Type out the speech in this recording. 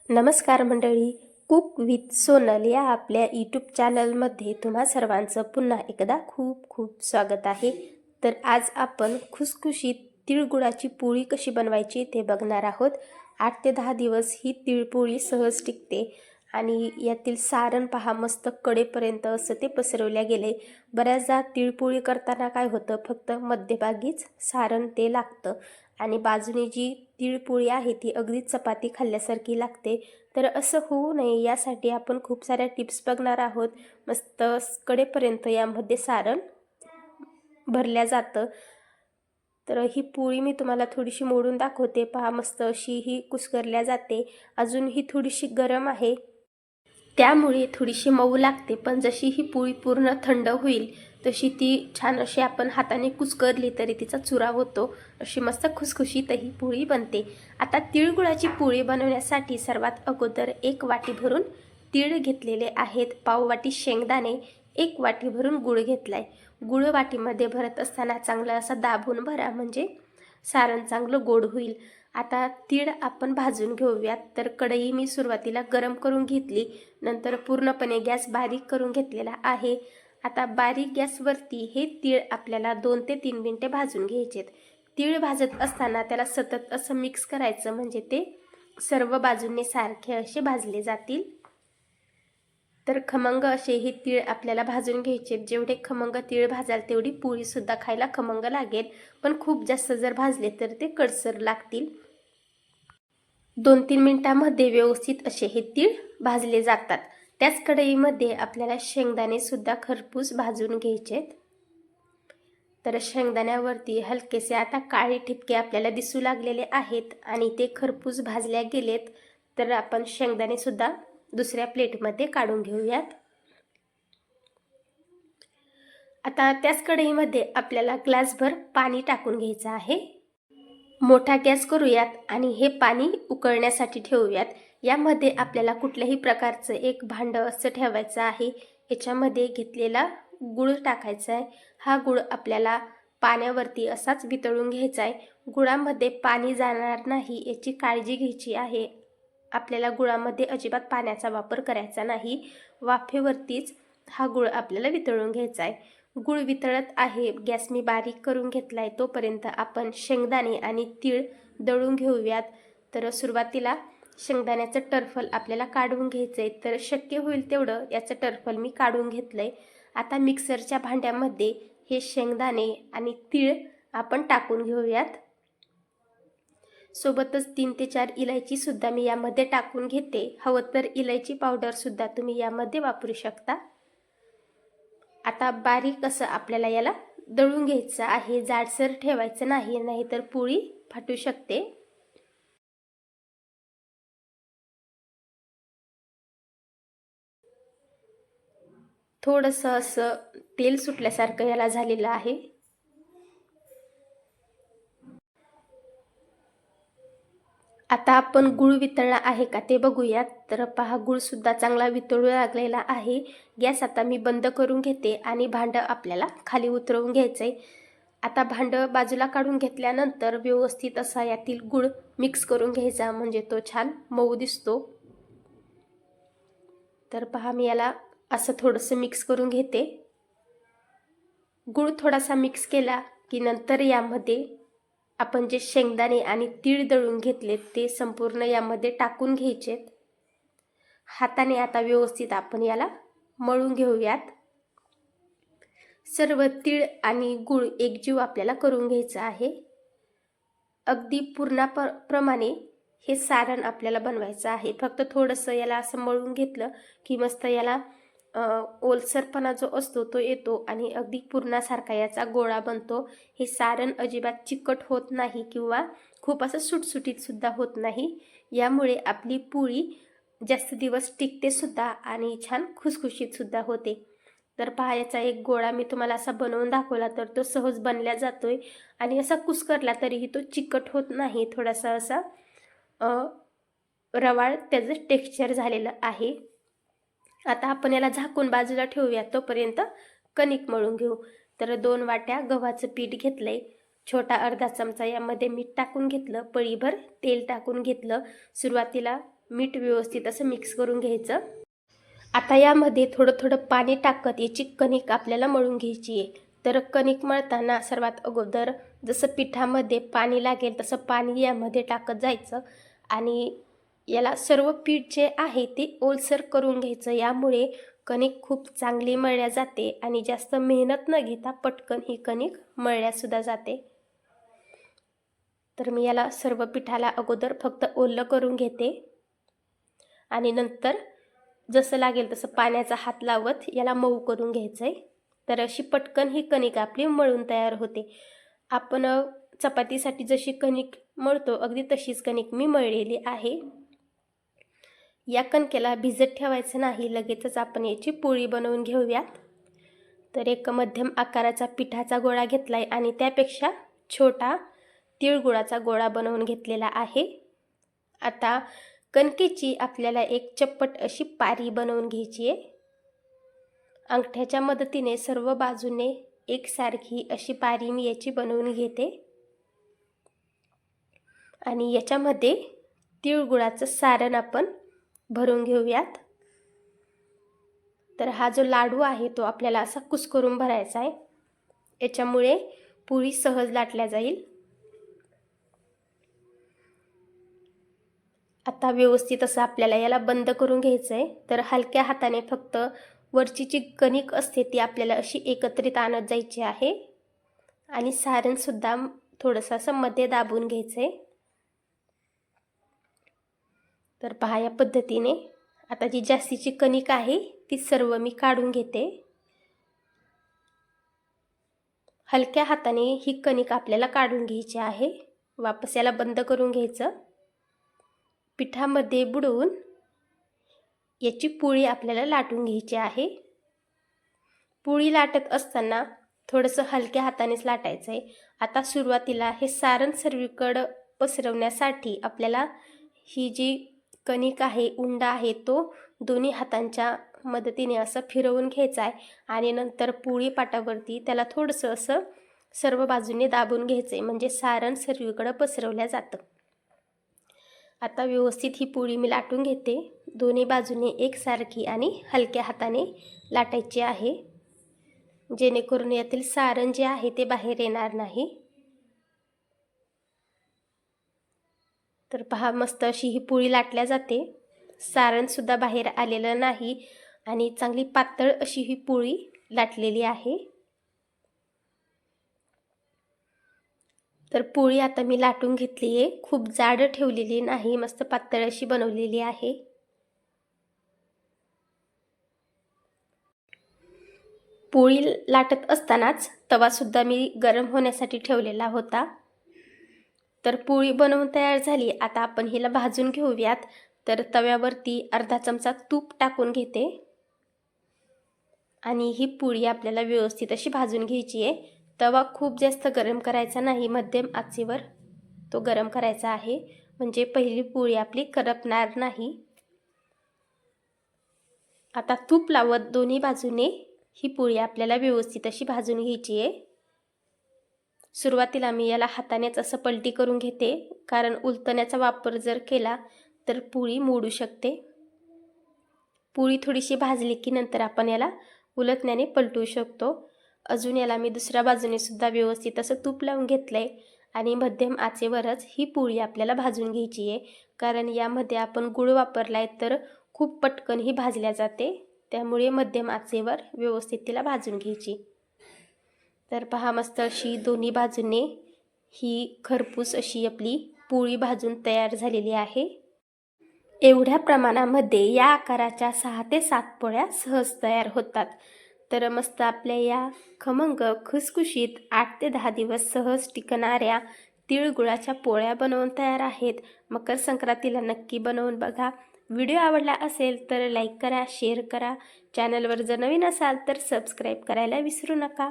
नमस्कार मंडळी, cook with Sonal या आपल्या यूट्यूब चॅनलमध्ये तुम्हा सर्वांचं पुन्हा एकदा खूप खूप स्वागत आहे। तर आज आपण खुसखुशीत तिळगुळाची पोळी कशी बनवायची ते बघणार आहोत। 8 ते 10 दिवस ही तिळपोळी सहज टिकते आणि यातील सारण पहा, मस्त कडेपर्यंत असं ते पसरवल्या गेले। बऱ्याचदा तिळपोळी करताना काय होतं, फक्त मध्यभागीच सारण ते लागतं आणि बाजूने जी तिळपोळी आहे ती अगदी चपाती खाल्ल्यासारखी लागते। तर असं होऊ नये यासाठी आपण खूप साऱ्या टिप्स बघणार आहोत। मस्त कडेपर्यंत यामध्ये सारण भरल्या जातं। तर ही पोळी मी तुम्हाला थोडीशी मोडून दाखवते, पहा मस्त अशी ही कुस्करल्या जाते। अजून ही थोडीशी गरम आहे त्यामुळे थोडीशी मऊ लागते, पण जशी ही पोळी पूर्ण थंड होईल तशी ती छान अशी आपण हाताने कुस्करली तरी तिचा चुरा होतो, अशी मस्त खुसखुशीत ही पोळी बनते। आता तिळगुळाची पोळी बनवण्यासाठी सर्वात अगोदर 1 वाटी भरून तीळ घेतलेले आहेत, पाव वाटी शेंगदाणे, 1 वाटी भरून गूळ घेतलाय। गूळ वाटीमध्ये भरत असताना चांगलं असा दाबून भरा, म्हणजे सारण चांगलं गोड होईल। आता तीळ आपण भाजून घेऊयात। तर कढई मी सुरुवातीला गरम करून घेतली, नंतर पूर्णपणे गॅस बारीक करून घेतलेला आहे। आता बारीक गॅसवरती हे तीळ आपल्याला 2 ते 3 मिनिटे भाजून घ्यायचेत। तीळ भाजत असताना त्याला सतत असं मिक्स करायचं, म्हणजे ते सर्व बाजूंनी सारखे असे भाजले जातील। तर खमंग असे हे तीळ आपल्याला भाजून घ्यायचे। जेवढे खमंग तीळ भाजाल तेवढी पोळी सुद्धा खायला खमंग लागेल, पण खूप जास्त जर भाजले तर ते कडसर लागतील। 2-3 मिनिटांमध्ये व्यवस्थित असे हे तीळ भाजले जातात। त्याच कढईमध्ये आपल्याला शेंगदाणे सुद्धा खरपूस भाजून घ्यायचेत। तर शेंगदाण्यावरती हलकेसे आता काळे ठिपके आपल्याला दिसू लागलेले आहेत आणि ते खरपूस भाजल्या गेलेत। तर आपण शेंगदाणे सुद्धा दुसऱ्या प्लेटमध्ये काढून घेऊयात। आता त्याच कढईमध्ये आपल्याला ग्लासभर पाणी टाकून घ्यायचं आहे। मोठा गॅस करूयात आणि हे पाणी उकळण्यासाठी ठेवूयात। यामध्ये आपल्याला कुठल्याही प्रकारचं एक भांडं असं ठेवायचं आहे। याच्यामध्ये घेतलेला गूळ टाकायचा आहे। हा गूळ आपल्याला पाण्यावरती असाच वितळून घ्यायचा आहे। गुळामध्ये पाणी जाणार नाही याची काळजी घ्यायची आहे। आपल्याला गुळामध्ये अजिबात पाण्याचा वापर करायचा नाही, वाफेवरतीच हा गूळ आपल्याला वितळून घ्यायचा आहे। गूळ वितळत आहे, गॅस मी बारीक करून घेतलाय, तोपर्यंत आपण शेंगदाणे आणि तीळ दळून घेऊयात। तर सुरुवातीला शेंगदाण्याचं टरफल आपल्याला काढून घ्यायचंय, तर शक्य होईल तेवढं याचं टरफल मी काढून घेतलंय। आता मिक्सरच्या भांड्यामध्ये हे शेंगदाणे आणि तीळ आपण टाकून घेऊयात। सोबतच 3 ते 4 इलायची सुद्धा मी यामध्ये टाकून घेते। हवं तर इलायची पावडर सुद्धा तुम्ही यामध्ये वापरू शकता। आता बारीक असं आपल्याला याला दळून घ्यायचं आहे, जाडसर ठेवायचं नाही, नाहीतर पोळी फाटू शकते। थोडंसं असं तेल सुटल्यासारखं याला झालेलं आहे। आता आपण गूळ वितळला आहे का ते बघूयात। तर पहा, गूळ सुद्धा चांगला वितळू लागलेला आहे। गॅस आता मी बंद करून घेते आणि भांडं आपल्याला खाली उतरवून घ्यायचंय। आता भांडं बाजूला काढून घेतल्यानंतर व्यवस्थित असा यातील गूळ मिक्स करून घ्यायचा, म्हणजे तो छान मऊ दिसतो। तर पहा, मी याला असं थोडंसं मिक्स करून घेते। गूळ थोडासा मिक्स केला की नंतर यामध्ये आपण जे शेंगदाणे आणि तीळ दळून घेतलेत ते संपूर्ण यामध्ये टाकून घ्यायचेत। हाताने आता व्यवस्थित आपण याला मळून घेऊयात। सर्व तीळ आणि गूळ एकजीव आपल्याला करून घ्यायचं आहे। अगदी पूर्णाप्रमाणे हे सारण आपल्याला बनवायचं आहे। फक्त थोडंसं याला असं मळून घेतलं की मस्त याला ओलसरपणा जो असतो तो येतो आणि अगदी पुरणासारखा याचा गोळा बनतो। हे सारण अजिबात चिकट होत नाही किंवा खूप असं सुटसुटीत सुद्धा होत नाही। यामुळे आपली पोळी जास्त दिवस टिकते सुद्धा आणि छान खुसखुशीत सुद्धा होते। तर पहा, याचा एक गोळा मी तुम्हाला असा बनवून दाखवला तर तो सहज बनला जातोय आणि असा कुस्करला तरीही तो चिकट होत नाही। थोडासा असा रवाळ त्याचं टेक्स्चर झालेलं आहे। आता आपण याला झाकून बाजूला ठेवूया, तोपर्यंत कणिक मळून घेऊ। तर 2 वाट्या गव्हाचं पीठ घेतलंय, छोटा अर्धा चमचा यामध्ये मीठ टाकून घेतलं, पळीभर तेल टाकून घेतलं। सुरुवातीला मीठ व्यवस्थित असं मिक्स करून घ्यायचं। आता यामध्ये थोडं थोडं पाणी टाकत याची कणिक आपल्याला मळून घ्यायची आहे। तर कणिक मळताना सर्वात अगोदर जसं पिठामध्ये पाणी लागेल तसं पाणी यामध्ये टाकत जायचं आणि याला सर्व पीठ जे आहे ते ओलसर करून घ्यायचं। यामुळे कणिक खूप चांगली मळल्या जाते आणि जास्त मेहनत न घेता पटकन ही कणिक मळल्यासुद्धा जाते। तर मी याला सर्व पिठाला अगोदर फक्त ओलं करून घेते आणि नंतर जसं लागेल तसं पाण्याचा हात लावत याला मऊ करून घ्यायचं आहे। तर अशी पटकन ही कणिक आपली मळून तयार होते। आपण चपातीसाठी जशी कणिक मळतो अगदी तशीच कणिक मी मळलेली आहे। या कणकेला भिजत ठेवायचं नाही, लगेचच आपण याची पोळी बनवून घेऊयात। तर एक मध्यम आकाराचा पिठाचा गोळा घेतलाय आणि त्यापेक्षा छोटा तिळगुळाचा गोळा बनवून घेतलेला आहे। आता कणकेची आपल्याला एक चप्पट अशी पारी बनवून घ्यायची आहे। अंगठ्याच्या मदतीने सर्व बाजूने एकसारखी अशी पारी मी याची बनवून घेते आणि याच्यामध्ये तिळगुळाचं सारण आपण भरून घेऊयात। तर हा जो लाडू आहे तो आपल्याला असा कुस्करून भरायचा आहे, याच्यामुळे पोळी सहज लाटल्या जाईल। आता व्यवस्थित असं आपल्याला याला बंद करून घ्यायचं आहे। तर हलक्या हाताने फक्त वरची जी कणिक असते ती आपल्याला अशी एकत्रित आणत जायची आहे आणि सारणसुद्धा थोडंसं असं मध्ये दाबून घ्यायचं आहे। तर पहा या पद्धतीने आता जी जास्तीची कणिक आहे ती सर्व मी काढून घेते। हलक्या हाताने ही कणिक आपल्याला काढून घ्यायची आहे। वापस याला बंद करून घ्यायचं, पिठामध्ये बुडवून याची पोळी आपल्याला लाटून घ्यायची आहे। पोळी लाटत असताना थोडंसं हलक्या हातानेच लाटायचं आहे। आता सुरुवातीला हे सारण सर्वीकडं पसरवण्यासाठी आपल्याला ही जी कणिक आहे, उंडा आहे, तो दोन्ही हातांच्या मदतीने असं फिरवून घ्यायचा आहे आणि नंतर पोळी पाटावरती त्याला थोडंसं असं सर्व बाजूने दाबून घ्यायचं आहे, म्हणजे सारण सर्वीकडं पसरवलं जातं। आता व्यवस्थित ही पोळी मी लाटून घेते। दोन्ही बाजूने एकसारखी आणि हलक्या हाताने लाटायची आहे, जेणेकरून यातील सारण जे आहे ते बाहेर येणार नाही। तर पहा मस्त अशी ही पोळी लाटल्या जाते, सारणसुद्धा बाहेर आलेलं नाही आणि चांगली पातळ अशी ही पोळी लाटलेली आहे। तर पोळी आता मी लाटून घेतली आहे, खूप जाड ठेवलेली नाही, मस्त पातळ अशी बनवलेली आहे। पोळी लाटत असतानाच तवासुद्धा मी गरम होण्यासाठी ठेवलेला होता। तर पोळी बनवून तयार झाली। आता आपण हिला भाजून घेऊयात। तर तव्यावरती अर्धा चमचा तूप टाकून घेते आणि ही पोळी आपल्याला व्यवस्थित अशी भाजून घ्यायची आहे। तवा खूप जास्त गरम करायचा नाही, मध्यम आचेवर तो गरम करायचा आहे, म्हणजे पहिली पोळी आपली करपणार नाही। आता तूप लावत दोन्ही बाजूने ही पोळी आपल्याला व्यवस्थित अशी भाजून घ्यायची आहे। सुरुवातीला मी याला हातानेच असं पलटी करून घेते, कारण उलटण्याचा वापर जर केला तर पोळी मोडू शकते। पोळी थोडीशी भाजली की नंतर आपण याला उलटण्याने पलटू शकतो। अजून याला मी दुसऱ्या बाजूने सुद्धा व्यवस्थित असं तूप लावून घेतलंय आणि मध्यम आचेवरच ही पोळी आपल्याला भाजून घ्यायची आहे, कारण यामध्ये आपण गूळ वापरलाय तर खूप पटकन ही भाजल्या जाते, त्यामुळे मध्यम आचेवर व्यवस्थित तिला भाजून घ्यायची। तर पहा मस्त अशी दोन्ही बाजूने ही खरपूस अशी आपली पोळी भाजून तयार झालेली आहे। एवढ्या प्रमाणामध्ये या आकाराच्या 6 ते 7 पोळ्या सहज तयार होतात। तर मस्त आपल्या या खमंग खुसखुशीत 8 ते 10 दिवस सहज टिकणाऱ्या तिळगुळाच्या पोळ्या बनवून तयार आहेत। मकर संक्रांतीला नक्की बनवून बघा। व्हिडिओ आवडला असेल तर लाईक करा, शेअर करा। चॅनलवर जर नवीन असाल तर सबस्क्राईब करायला विसरू नका।